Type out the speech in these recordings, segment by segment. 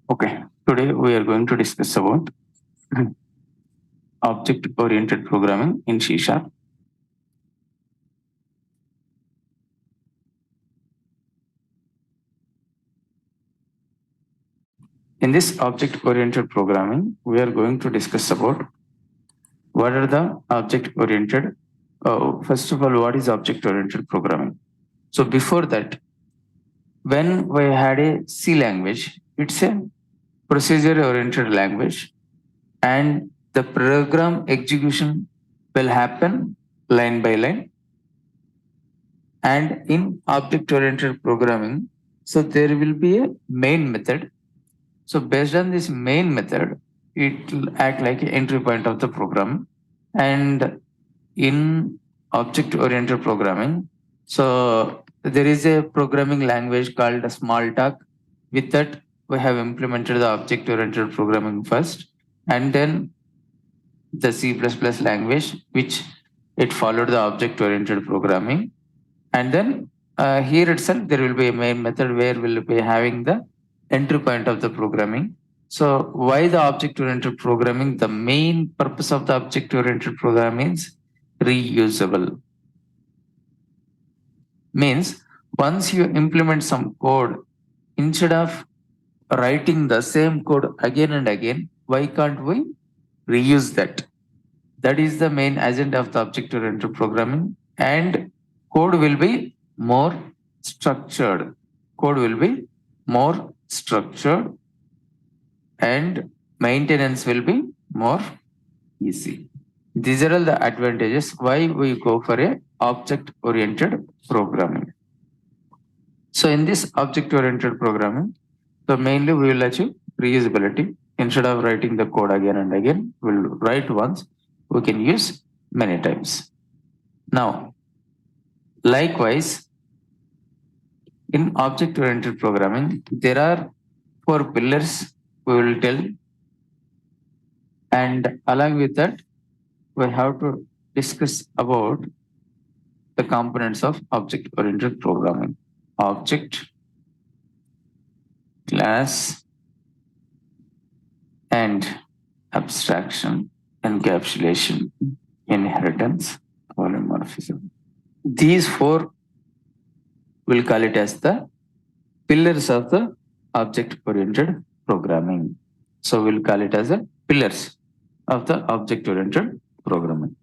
Okay, today we are going to discuss about object-oriented programming in C#. In this object-oriented programming, we are going to discuss about what are the object-oriented. First of all, what is object-oriented programming? So before that, when we had a C language, it's a procedure-oriented language, and the program execution will happen line by line. And in object-oriented programming, so there will be a main method. So based on this main method, it will act like an entry point of the program. And in object-oriented programming, so there is a programming language called Smalltalk. With that, we have implemented the object-oriented programming first, and then the C++ language, which it followed the object-oriented programming. And then here itself, there will be a main method where we'll be having the entry point of the programming. So why the object-oriented programming? The main purpose of the object-oriented programming is reusable. Means once you implement some code, instead of writing the same code again and again, why can't we reuse that? That is the main agenda of the object-oriented programming, and code will be more structured. Code will be more structured, and maintenance will be more easy. These are all the advantages why we go for a object-oriented programming. So in this object-oriented programming, so mainly we will achieve reusability. Instead of writing the code again and again, we'll write once, we can use many times. Now, likewise, in object-oriented programming, there are 4 pillars we will tell, and along with that, we have to discuss about the components of object-oriented programming: object, class, and abstraction, encapsulation, inheritance, polymorphism. These 4 we'll call it as the pillars of the object-oriented programming. So we'll call it as the pillars of the object-oriented programming.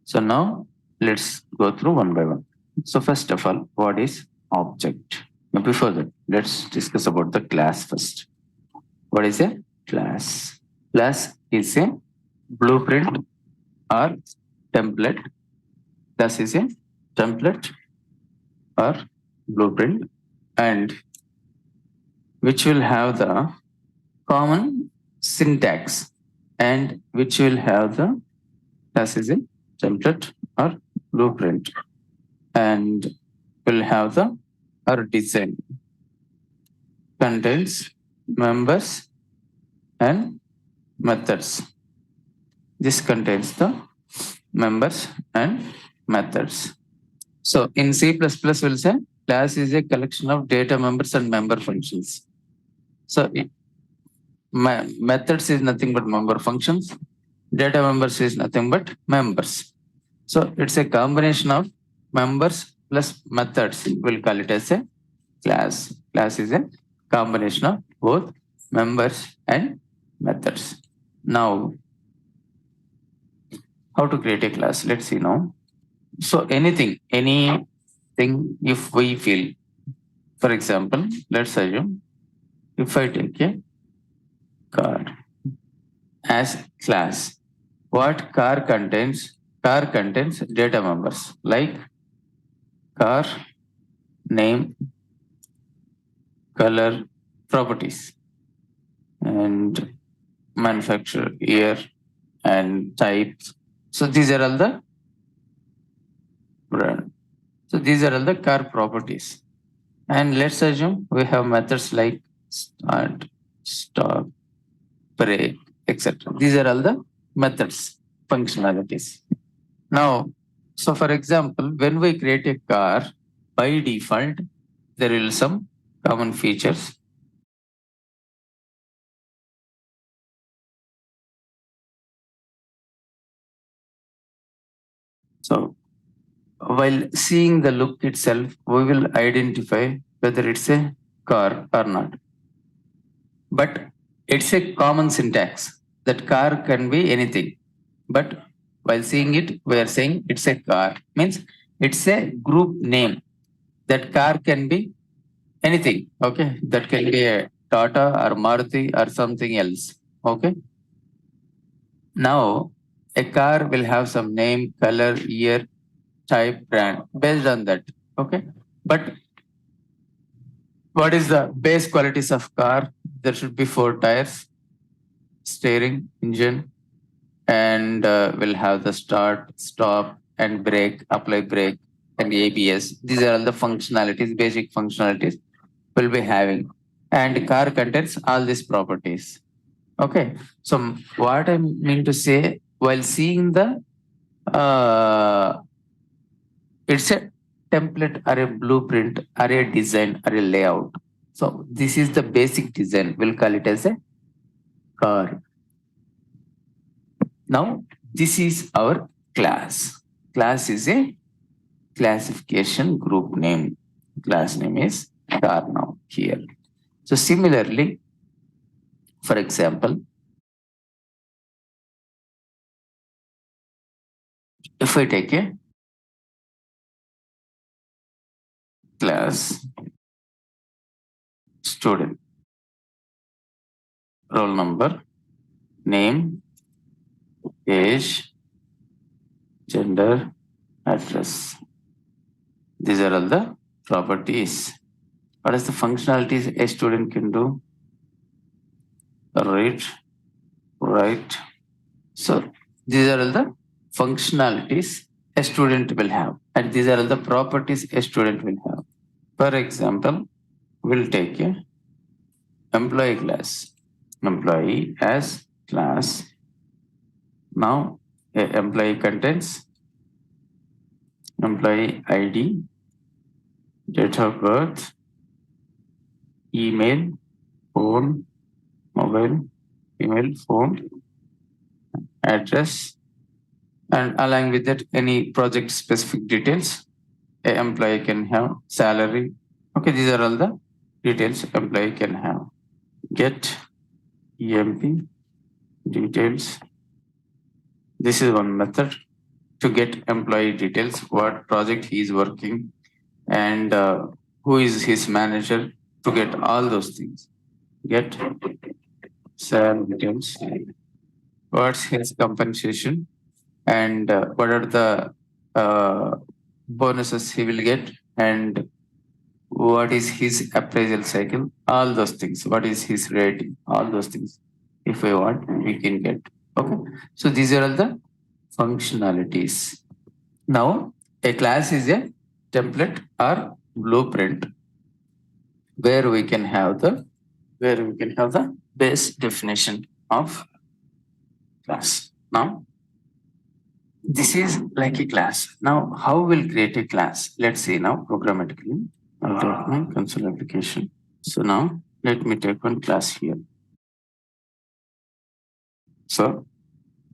So now let's go through one by one. So first of all, what is object? Now before that, let's discuss about the class first. What is a class? Class is a blueprint or template. Class is a template or blueprint, and which will have the common syntax, and which will have the class is a template or blueprint, and will have the or design, contains members and methods. This contains the members and methods. So in C++, we'll say class is a collection of data members and member functions. So methods is nothing but member functions. Data members is nothing but members. So it's a combination of members plus methods. We'll call it as a class. Class is a combination of both members and methods. Now, how to create a class? Let's see now. So anything if we feel, for example, let's assume if I take a car as class, what car contains? Car contains data members like car, name, color, properties, and manufacturer, year, and types. So these are all the brand. So these are all the car properties. And let's assume we have methods like start, stop, break, etc. These are all the methods, functionalities. Now, so for example, when we create a car, by default, there will be some common features So while seeing the look itself, we will identify whether it's a car or not. But it's a common syntax that car can be anything. But while seeing it, we are saying it's a car. Means it's a group name. That car can be anything. Okay. That can be a Tata or Maruti or something else. Okay. Now a car will have some name, color, year, type, brand based on that. Okay. But what is the base qualities of car? There should be four tires, steering, engine, and we'll have the start, stop, and brake, apply brake, and ABS. These are all the functionalities, basic functionalities we'll be having. And car contains all these properties. Okay. So what I mean to say, while seeing the it's a template or a blueprint or a design or a layout. So this is the basic design. We'll call it as a car. Now this is our class. Class is a classification group name. Class name is car now here. So similarly, for example, if I take a class student, roll number, name, age, gender, address. These are all the properties. What is the functionalities a student can do? Read, write. So these are all the functionalities a student will have, and these are all the properties a student will have. For example, we'll take a employee class. Employee as class. Now, a employee contains employee ID, date of birth, email, phone, mobile, email, phone, address, and along with that, any project specific details a employee can have, salary. Okay, these are all the details employee can have. Get EMP details. This is one method to get employee details, what project he is working, and who is his manager, to get all those things. Get salary details, what's his compensation, and what are the bonuses he will get, and what is his appraisal cycle, all those things, what is his rating, all those things. If we want, we can get. Okay. So these are all the functionalities. Now, a class is a template or blueprint where we can have the base definition of class. Now, this is like a class. Now, how we'll create a class? Let's see now programmatically. I'll take my console application. So now let me take one class here. So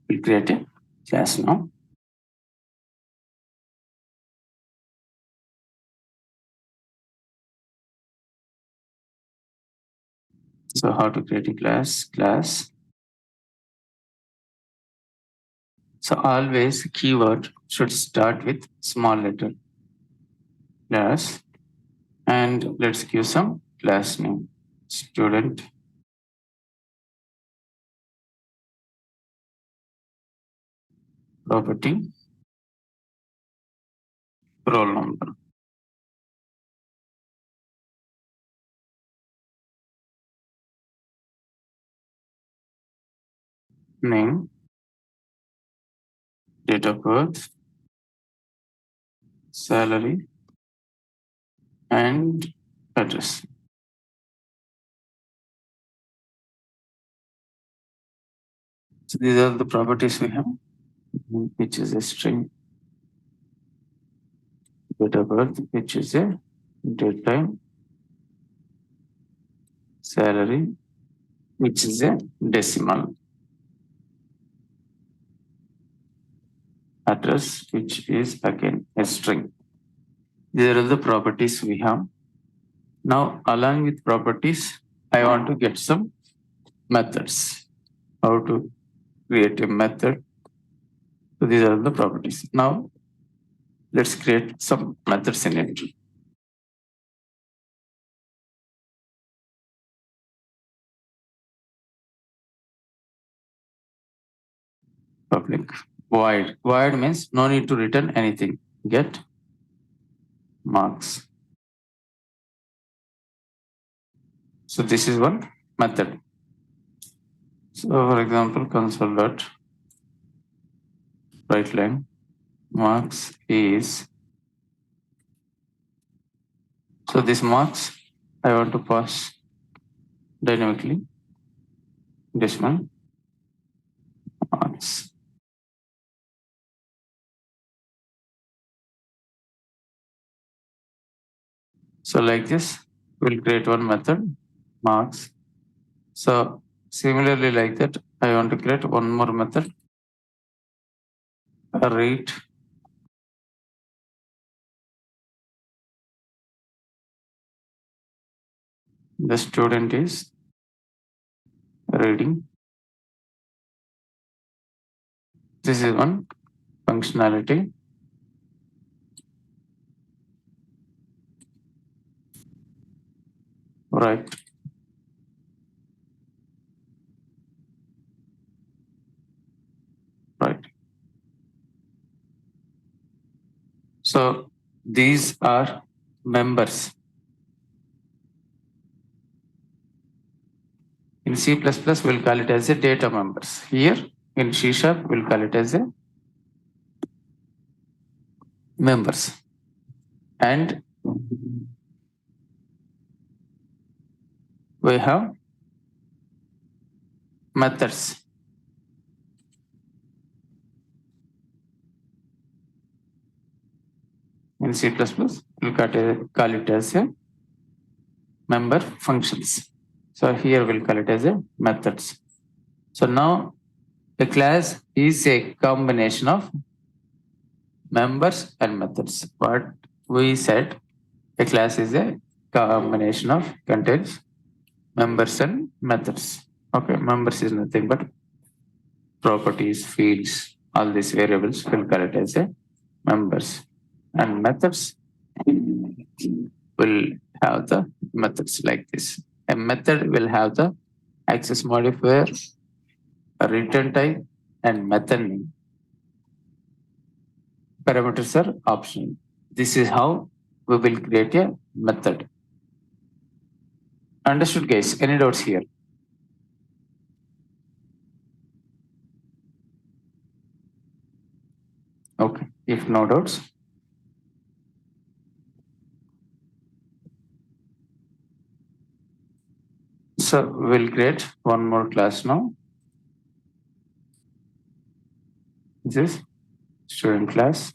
we'll create a class now. So how to create a class? Class. So always keyword should start with small letter. Class. And let's give some class name. Student. Property. Roll number. Name. Date of birth. Salary. And address. So these are the properties we have, which is a string. Date of birth, which is a date time. Salary, which is a decimal. address, which is again a string. These are the properties we have. Now, along with properties, I want to get some methods. How to create a method. So these are the properties. Now, let's create some methods in it. Public void. Void means no need to return anything. Get marks. So this is one method. So for example, console dot write line marks is, so this marks I want to pass dynamically decimal marks. So like this, we'll create one method marks. So similarly like that, I want to create one more method read the student is reading. This is one functionality. Right. Right. So these are members. In C++, we'll call it as a data members. Here in C#, we'll call it as a members. And we have methods. In C++, we'll call it as a member functions. So here we'll call it as a methods. So now the class is a combination of members and methods. What we said, a class is a combination of contains members and methods. Okay, members is nothing but properties, fields, all these variables will call it as a members. And methods will have the methods like this. A method will have the access modifier, a return type, and method name. Parameters are optional. This is how we will create a method. Understood, guys? Any doubts here? Okay, if no doubts, so we'll create one more class now. This is student class.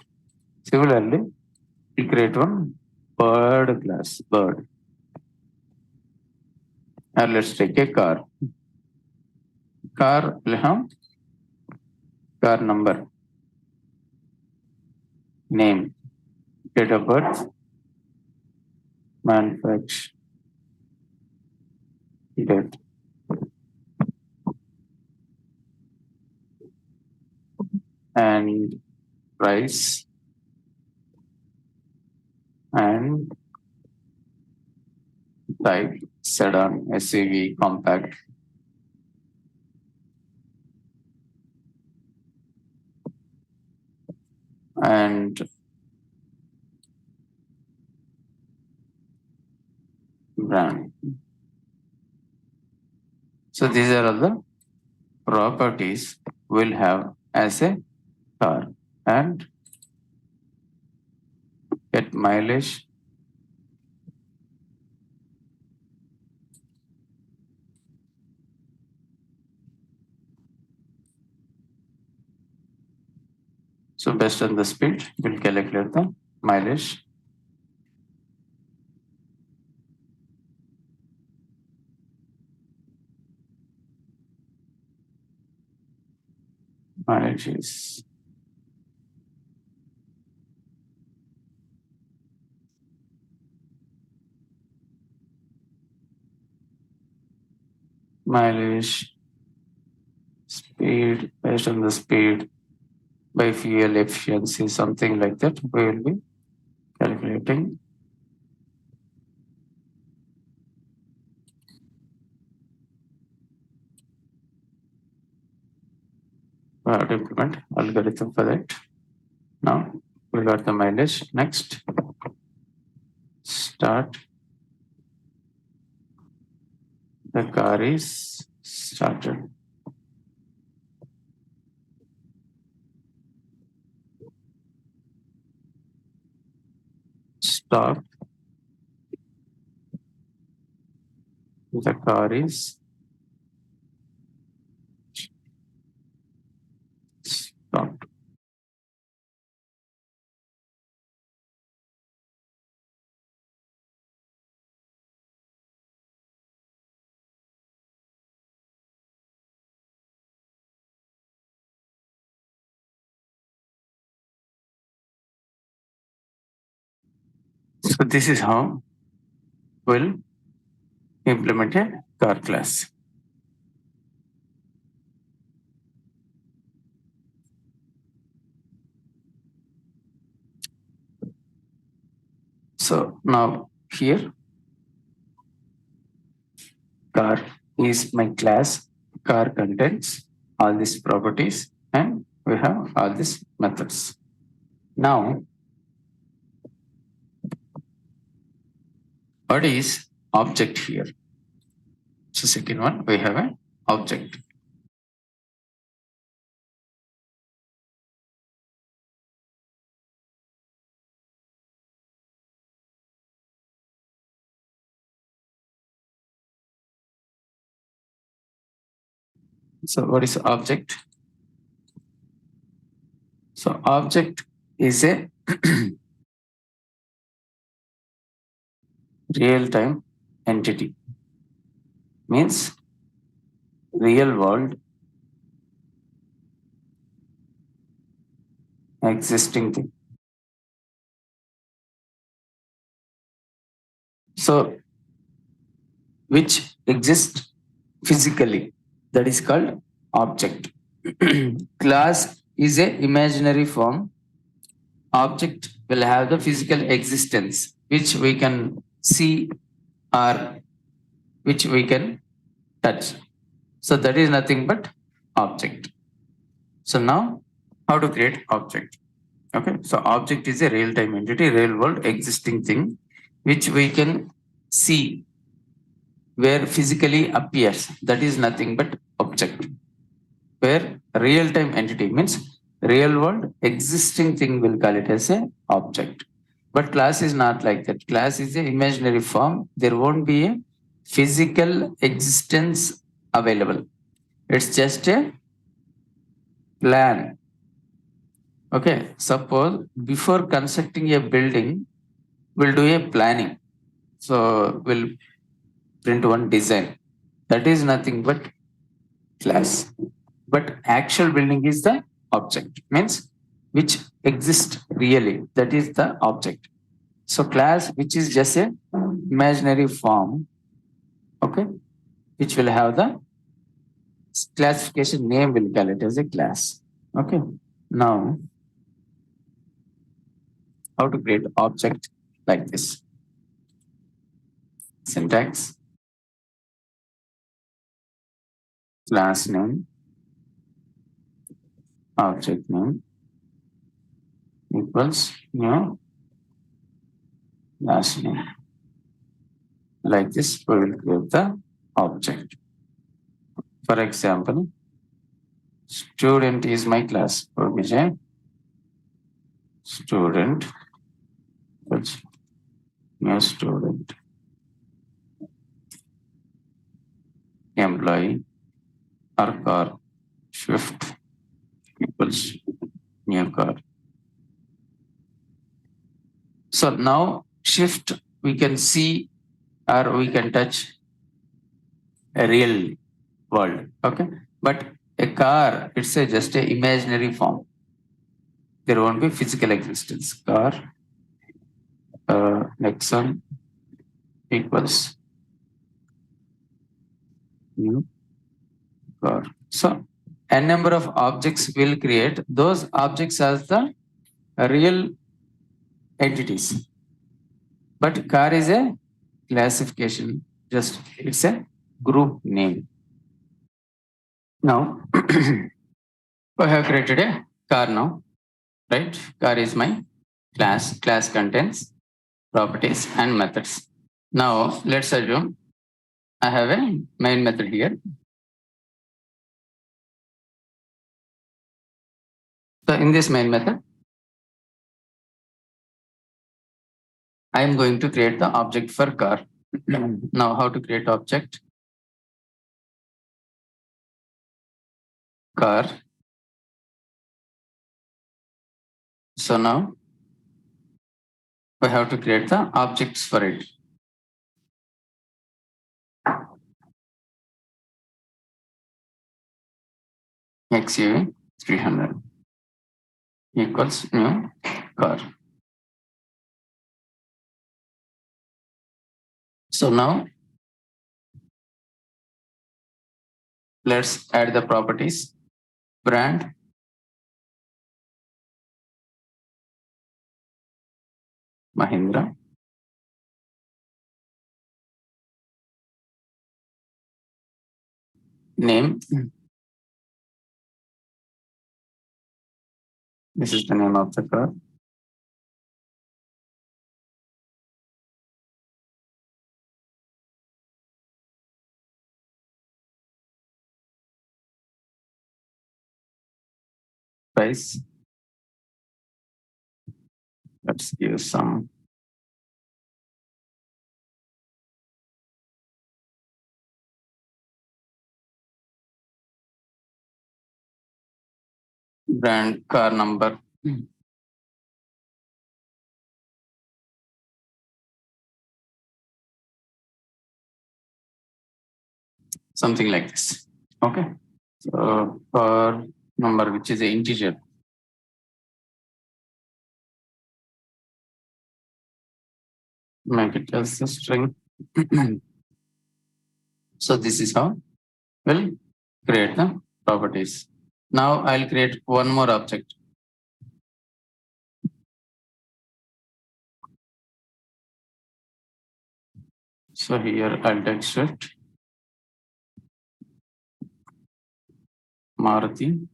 Similarly, we'll create one bird class, bird. And let's take a car. Car will have car number, name, date of birth, manufacture date, and price, and type, sedan, SUV, compact. And brand. So these are all the properties we'll have as a car. And get mileage, so based on the speed, we'll calculate the mileage. Mileage is mileage, speed, based on the speed by fuel efficiency, something like that, we will be calculating. We have to implement algorithm for that. Now we got the mileage. Next, start. The car is started. Stop. The car is stopped. So this is how we'll implement a car class. So now here, car is my class. Car contains all these properties and we have all these methods. Now, what is object here? So second one, we have an object. So what is object? So object is a real-time entity. Means real world existing thing. So which exists physically, that is called object. Class is a imaginary form. Object will have the physical existence which we can see or which we can touch. So that is nothing but object. So now how to create object? Okay, so object is a real-time entity, real world existing thing which we can see where physically appears. That is nothing but object. Where real-time entity means real world existing thing, will call it as a object. But class is not like that. Class is an imaginary form. There won't be a physical existence available. It's just a plan. Okay, suppose before constructing a building, we'll do a planning. So we'll print one design. That is nothing but class. But actual building is the object, means which exists really. That is the object. So class, which is just a imaginary form, okay, which will have the classification name, will call it as a class. Okay. Now, how to create object like this? Syntax, class name, object name equals new class name. Like this, we will create the object. For example, student is my class. For Vijay, student, that's new student. Employee or car, Swift equals new car. So now shift we can see or we can touch a real world. Okay. But a car, it's a just a imaginary form. There won't be physical existence. Car, Nexon equals new car. So n number of objects will create those objects as the real entities. But car is a classification, just it's a group name. Now I have created a car now, right? Car is my class. Class contains properties and methods. Now let's assume I have a main method here. So in this main method, I am going to create the object for car. Now how to create object? Car. So now we have to create the objects for it. XUV 300 equals new car. So now let's add the properties. Brand, Mahindra. Name, this is the name of the car. Price, let's give some brand, car number. Something like this. Okay. So car number, which is an integer. Make it as a string. So this is how we'll create the properties. Now I'll create one more object. So here I'll text it Maruti.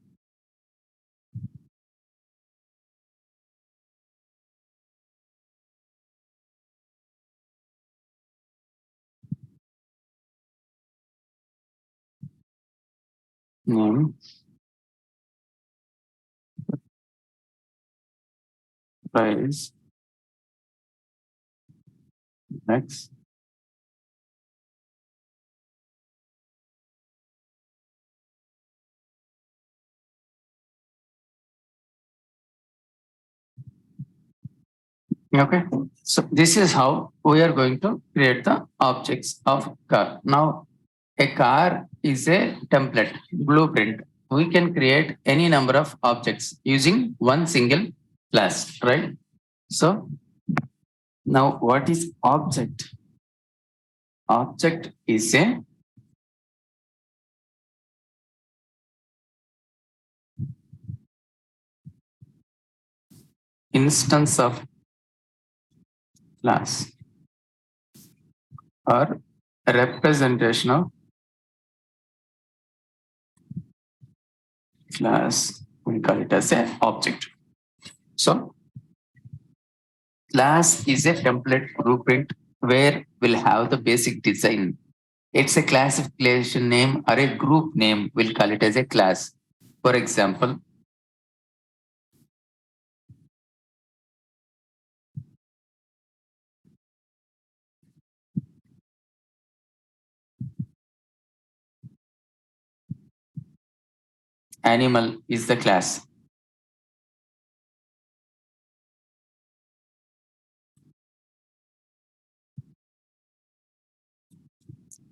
Name, price, next. Okay. So this is how we are going to create the objects of car. Now a car is a template, blueprint. We can create any number of objects using one single class, right? So now what is object? Object is a instance of class or representation of class. We call it as an object. So class is a template blueprint where we'll have the basic design. It's a classification name or a group name. We'll call it as a class. For example, animal is the class.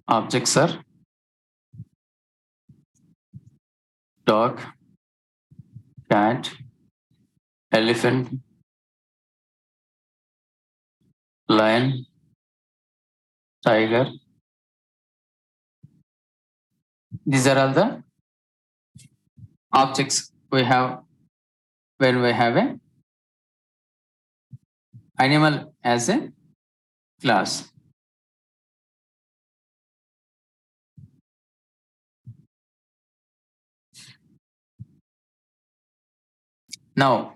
Objects are dog, cat, elephant, lion, tiger. These are all the objects we have when we have a animal as a class. Now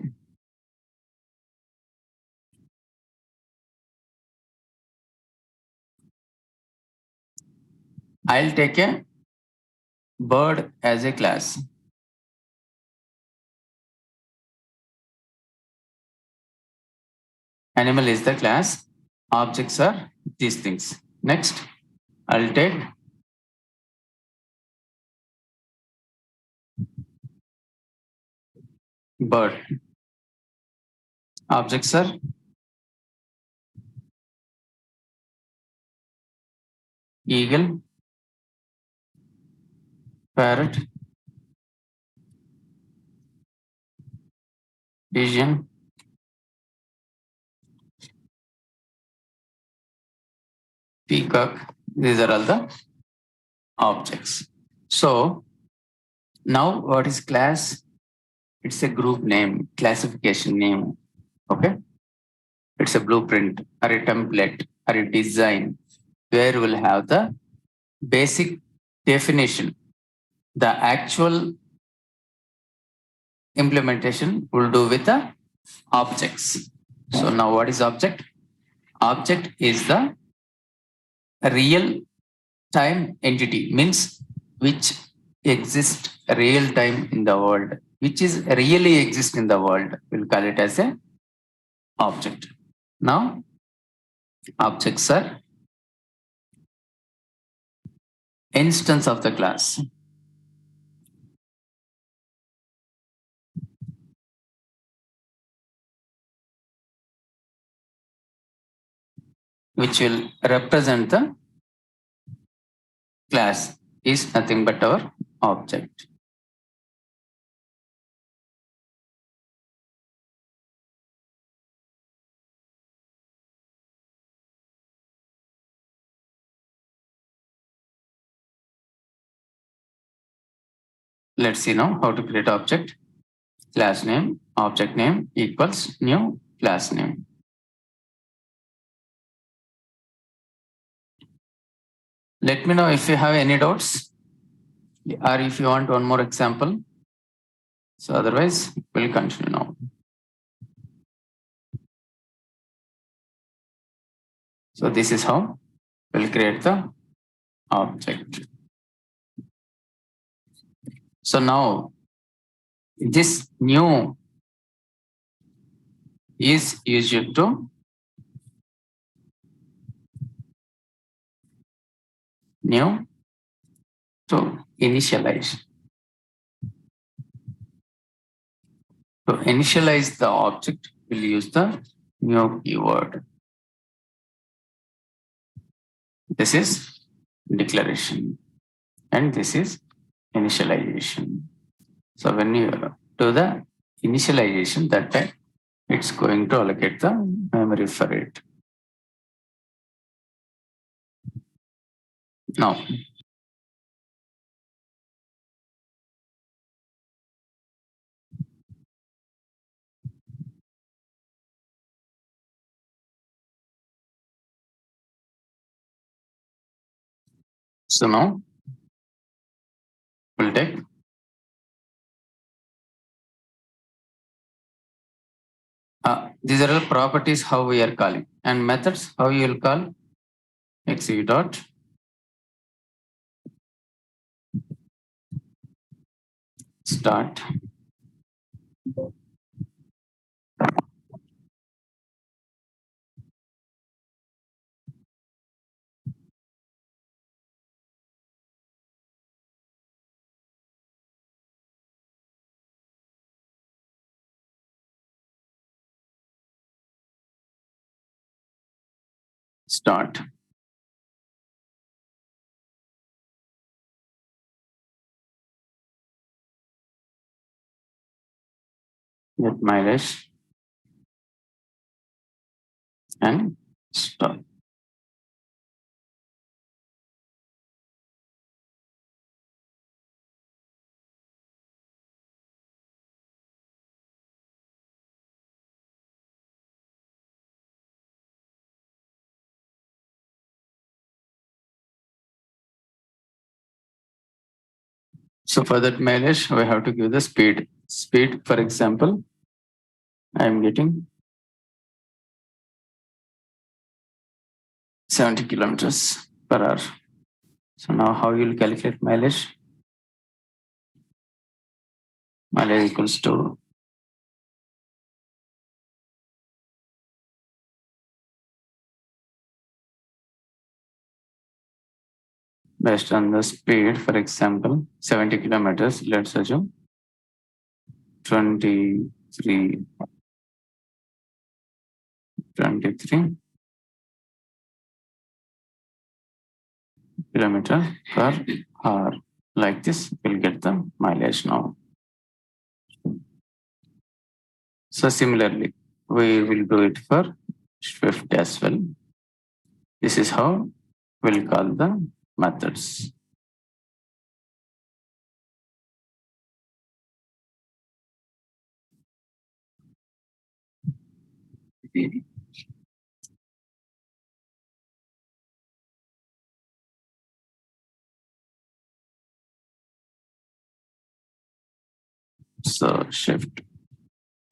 I'll take a bird as a class. Animal is the class. Objects are these things. Next, I'll take bird. Objects are eagle, parrot, pigeon, peacock. These are all the objects. So now what is class? It's a group name, classification name. Okay. It's a blueprint or a template or a design where we'll have the basic definition. The actual implementation will do with the objects. So now what is object? Object is the real time entity, means which exists real time in the world, which is really exist in the world. We'll call it as a object. Now objects are instance of the class, which will represent the class is nothing but our object. Let's see now how to create object. Class name, object name equals new class name. Let me know if you have any doubts or if you want one more example. So otherwise, we'll continue now. So this is how we'll create the object. So now this new is used to new to initialize. To initialize the object, we'll use the new keyword. This is declaration and this is initialization. So when you do the initialization, that time it's going to allocate the memory for it. Now, so now we'll take these are all properties how we are calling and methods how you will call execute dot start start. Get mileage and stop. So for that mileage, we have to give the speed. Speed, for example, I am getting 70 kilometers per hour. So now how you will calculate mileage? Mileage equals to based on the speed, for example, 70 kilometers, let's assume 23, 23 kilometer per hour. Like this, we'll get the mileage now. So similarly, we will do it for Swift as well. This is how we'll call the methods. So shift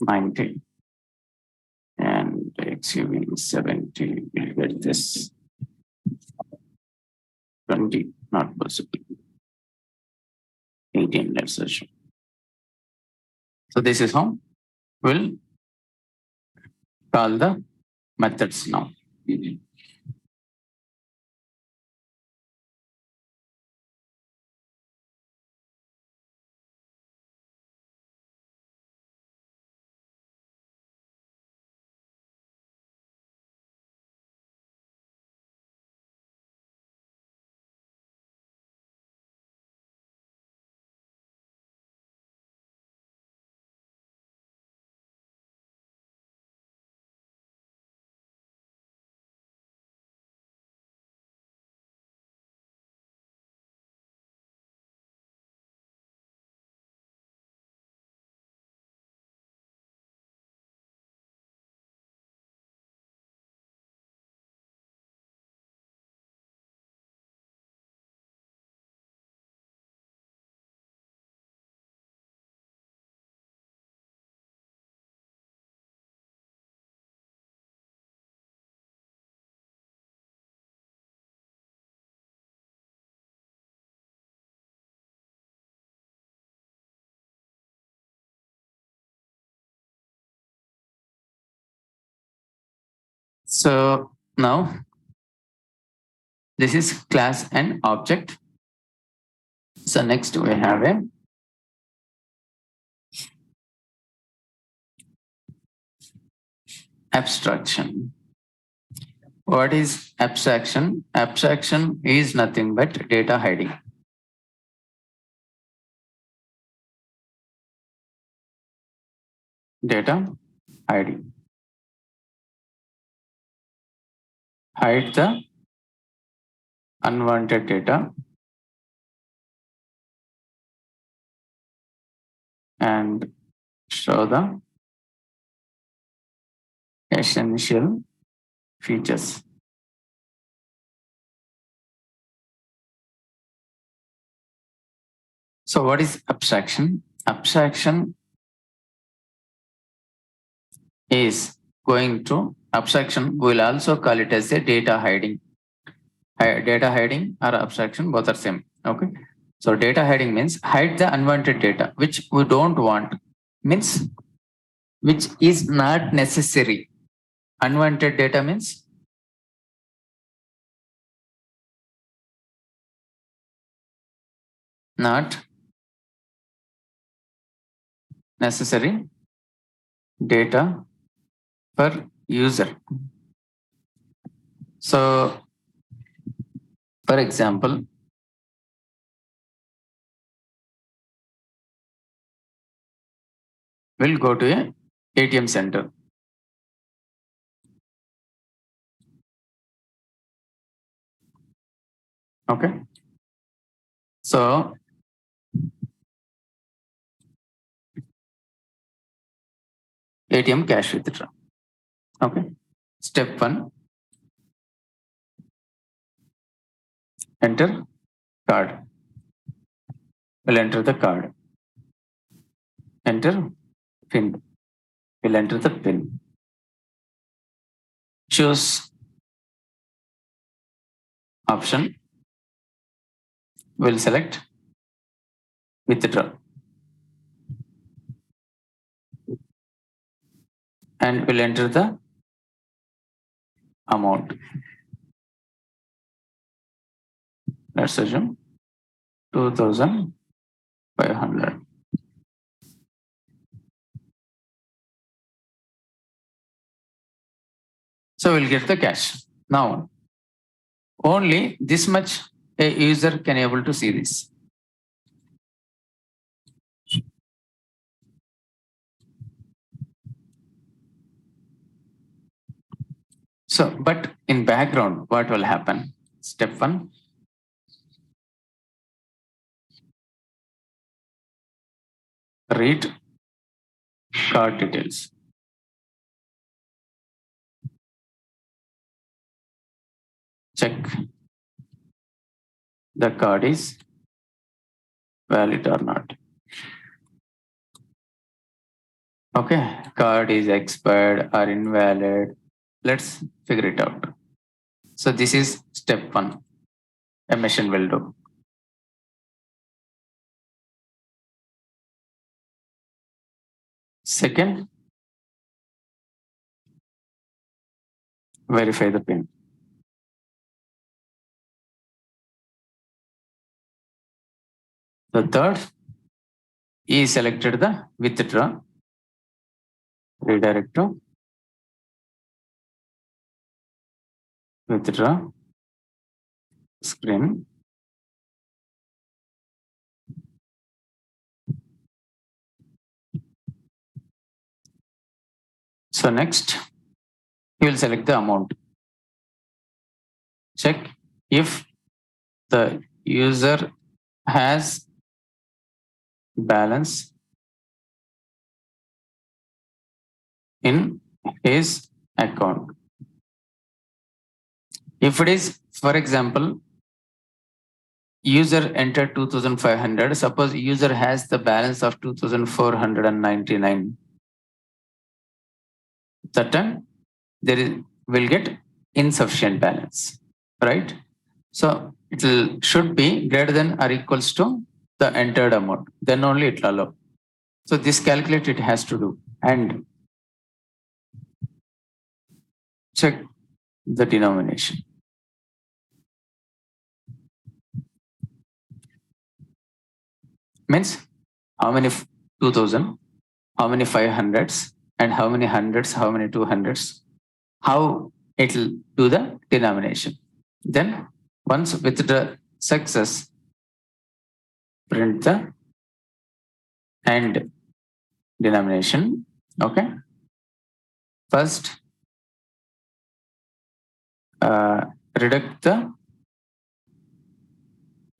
90 and XUV 70 will get this 20, not possible. 18, let's assume. So this is how we'll call the methods now. So now this is class and object. So next we have a abstraction. What is abstraction? Abstraction is nothing but data hiding. Data hiding. Hide the unwanted data and show the essential features. So what is abstraction? Abstraction is going to abstraction. We'll also call it as a data hiding. Data hiding or abstraction, both are same. Okay. So data hiding means hide the unwanted data, which we don't want, means which is not necessary. Unwanted data means not necessary data per user. So, for example, we'll go to a ATM center. Okay. So, ATM cash withdraw. Okay. Step 1, enter card. will enter the card. Enter PIN. Will enter the PIN. Choose option. Will select withdraw. And will enter the amount. Let's assume 2,500. So we'll get the cash. Now, only this much a user can able to see this. So, but in background, what will happen? Step 1. Read card details. Check the card is valid or not. Okay, card is expired or invalid. Let's figure it out. So this is step 1. A machine will do. Second, verify the PIN. The third, he selected the withdraw. Redirect to withdraw screen. So next, you will select the amount. Check if the user has balance in his account. If it is, for example, user entered 2,500, suppose user has the balance of 2,499. That time will get insufficient balance, right? So it should be greater than or equals to the entered amount. Then only it will allow. So this calculate it has to do and check the denomination. Means how many 2,000, how many 500s, and how many hundreds, how many 200s, how it will do the denomination. Then once with the success, print the and denomination. Okay. First, reduct the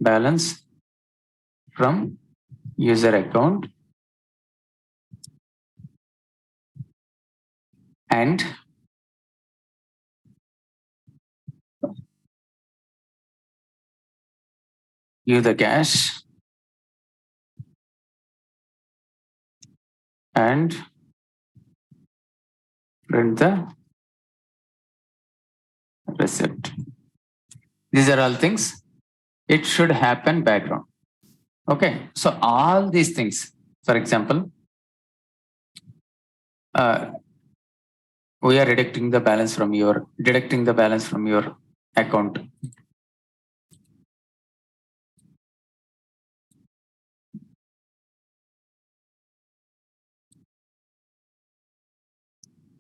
balance from user account and give the cash and print the receipt. These are all things. It should happen background. Okay. So all these things, for example, we are deducting the balance from your account.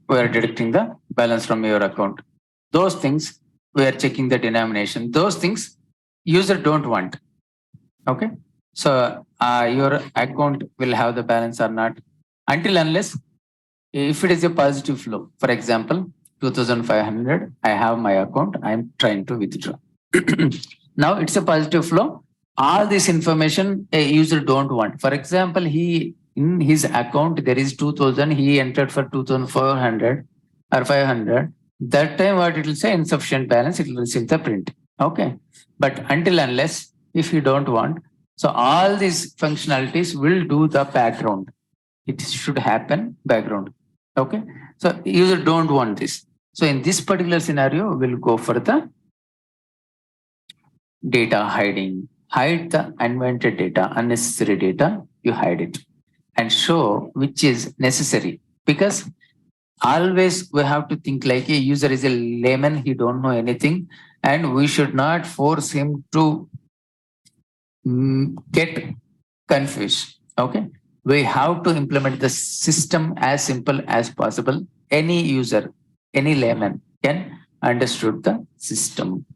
We are deducting the balance from your account. Those things we are checking the denomination. Those things user don't want. Okay. So your account will have the balance or not until unless if it is a positive flow. For example, 2,500, I have my account, I'm trying to withdraw. Now it's a positive flow. All this information a user don't want. For example, in his account there is 2,000, he entered for 2,400 or 500. That time what it will say insufficient balance, it will receive the print. Okay. But until unless if you don't want, So all these functionalities will do the background. It should happen background. Okay. So user don't want this. So in this particular scenario, we'll go for the data hiding. Hide the unwanted data, unnecessary data, you hide it and show which is necessary. Because always we have to think like a user is a layman, he don't know anything, and we should not force him to get confused. Okay. We have to implement the system as simple as possible. Any user, any layman can understood the system.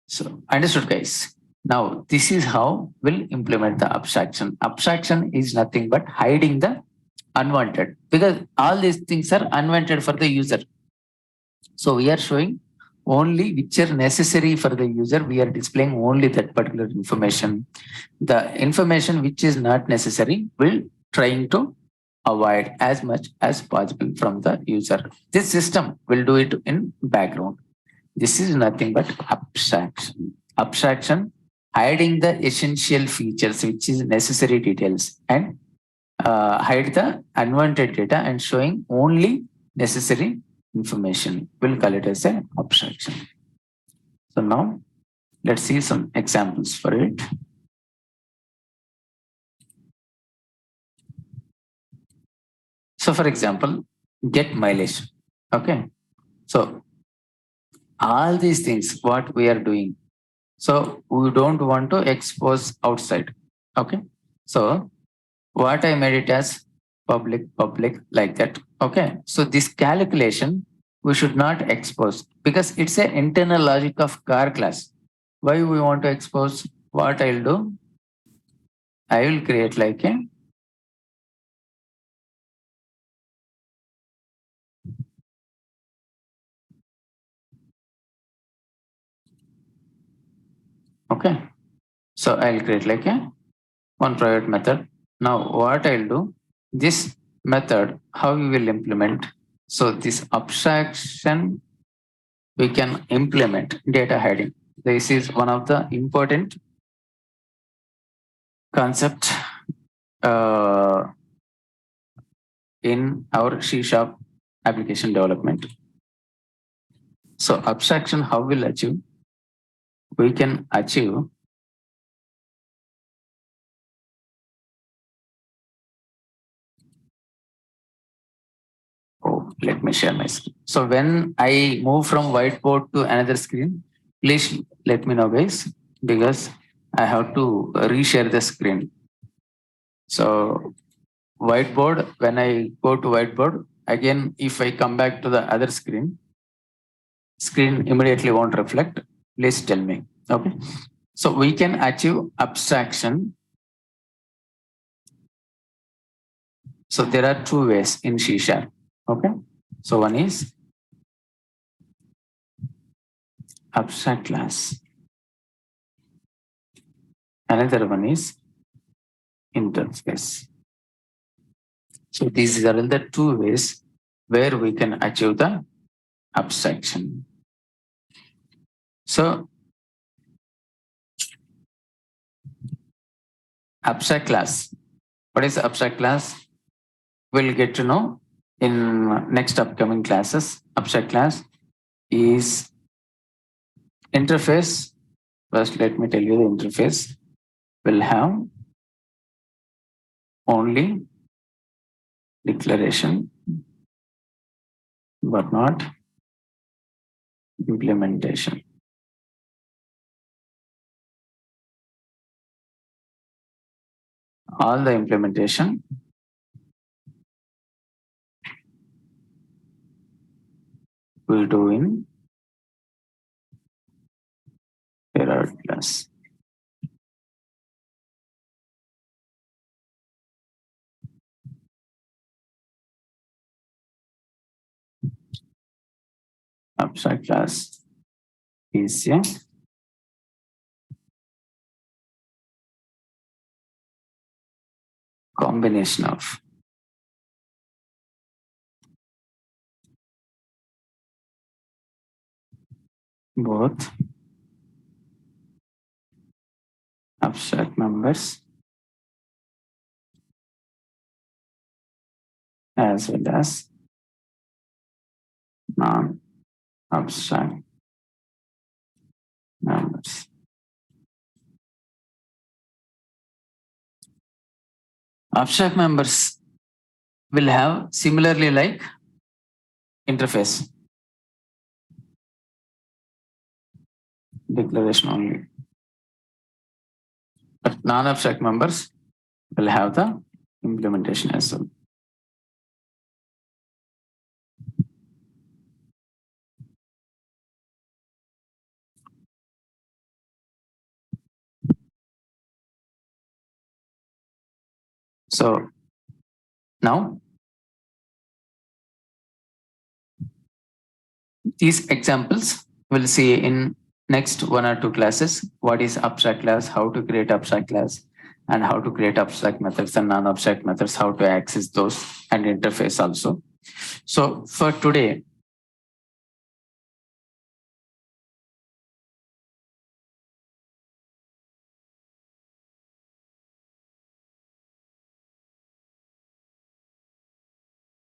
So understood, guys. Now this is how we'll implement the abstraction. Abstraction is nothing but hiding the unwanted, because all these things are unwanted for the user. So we are showing only which are necessary for the user. We are displaying only that particular information. The information which is not necessary will trying to avoid as much as possible from the user. This system will do it in background. This is nothing but abstraction. Abstraction hiding the essential features, which is necessary details, and hide the unwanted data and showing only necessary information. We'll call it as an abstraction. So now let's see some examples for it. So for example, get mileage. Okay. So all these things, what we are doing. So we don't want to expose outside. Okay. So what I made it as public like that. Okay. So this calculation we should not expose because it's an internal logic of car class. Why we want to expose? What I'll do? I will create like a okay. So I'll create like a one private method. Now what I'll do? This method, how we will implement? So this abstraction we can implement data hiding. This is one of the important concept uh, in our C# application development. So abstraction, how will achieve? We can achieve. Oh, let me share my screen. So when I move from whiteboard to another screen, please let me know, guys, because I have to reshare the screen. So whiteboard, when I go to whiteboard, again, if I come back to the other screen immediately won't reflect. Please tell me. Okay. So we can achieve abstraction. So there are two ways in C#. Okay. So one is abstract class. Another one is interface. So these are the two ways where we can achieve the abstraction. So abstract class. What is abstract class? We'll get to know in next upcoming classes. Abstract class is interface. First, let me tell you the interface will have only declaration, but not implementation. All the implementation will do in error class. Abstract class is a combination of both abstract members as well as non-abstract members. Abstract members will have similarly like interface declaration only, but non-abstract members will have the implementation as well. So now these examples we'll see in next 1 or 2 classes. What is abstract class, how to create abstract class, and how to create abstract methods and non-abstract methods, how to access those, and interface also. So for today,